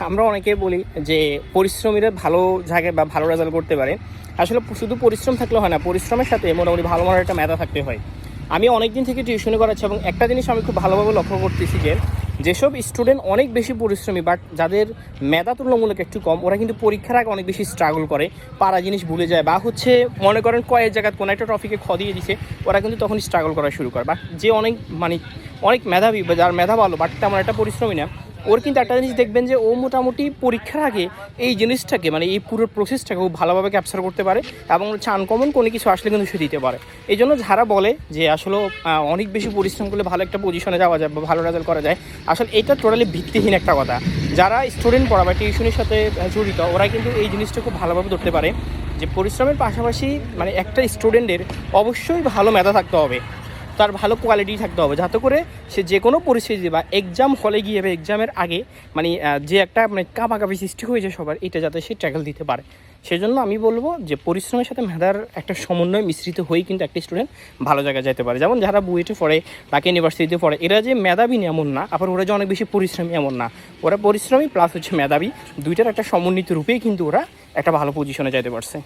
আমরা অনেকে বলি যে পরিশ্রমীরা ভালো জায়গায় বা ভালো রেজাল্ট করতে পারে। আসলে শুধু পরিশ্রম থাকলে হয় না, পরিশ্রমের সাথে মোটামুটি ভালো মানের একটা মেধা থাকতে হয়। আমি অনেক দিন থেকে টিউশনি করাচ্ছি এবং একটা জিনিস আমি খুব ভালোভাবে লক্ষ্য করতেছি যে যেসব স্টুডেন্ট অনেক বেশি পরিশ্রমী বাট যাদের মেধা তুলনামূলক একটু কম, ওরা কিন্তু পরীক্ষার আগে অনেক বেশি স্ট্রাগল করে, পারা জিনিস ভুলে যায়, বা হচ্ছে মনে করেন কয়েক জায়গায় কোনো একটা টপিকে দিয়ে দিছে, ওরা কিন্তু তখন স্ট্রাগল করা শুরু করে। বাট যে অনেক অনেক মেধাবী বা যার মেধা ভালো বাট তেমন একটা পরিশ্রমী না, ওর কিন্তু একটা জিনিস দেখবেন যে ও মোটামুটি পরীক্ষার আগে এই জিনিসটাকে এই পুরো প্রসেসটাকে ও ভালোভাবে ক্যাপচার করতে পারে এবং হচ্ছে আনকমন কোনো কিছু আসলে কিন্তু সে দিতে পারে। এই জন্য যারা বলে যে আসলে অনেক বেশি পরিশ্রম করলে ভালো একটা পজিশনে যাওয়া যায় বা ভালো রেজাল্ট করা যায়, আসলে এটা টোটালি ভিত্তিহীন একটা কথা। যারা স্টুডেন্ট পড়া বা টিউশনের সাথে জড়িত, ওরা কিন্তু এই জিনিসটা খুব ভালোভাবে ধরতে পারে যে পরিশ্রমের পাশাপাশি একটা স্টুডেন্টের অবশ্যই ভালো মেধা থাকতে হবে, তার ভালো কোয়ালিটি থাকতে হবে, যাতে করে সে যে কোনো পরিস্থিতি বা এক্সাম হলে গিয়ে বা এক্সামের আগে যে একটা কাঁপাকাঁপি সৃষ্টি হয়ে যায় সবার, এটা যাতে সে ট্যাকল দিতে পারে। সেজন্য আমি বলবো যে পরিশ্রমের সাথে মেধার একটা সমন্বয় মিশ্রিত হয়েই কিন্তু একটা স্টুডেন্ট ভালো জায়গায় যেতে পারে। যেমন যারা বুয়েটে পড়ে, ঢাকা ইউনিভার্সিটিতে পড়ে, এরা যে মেধাবী এমন না, আবার ওরা যে অনেক বেশি পরিশ্রমী এমন না। ওরা পরিশ্রমী প্লাস হচ্ছে মেধাবী, দুইটার একটা সমন্বিত রূপেই কিন্তু ওরা একটা ভালো পজিশনে যেতে পারছে।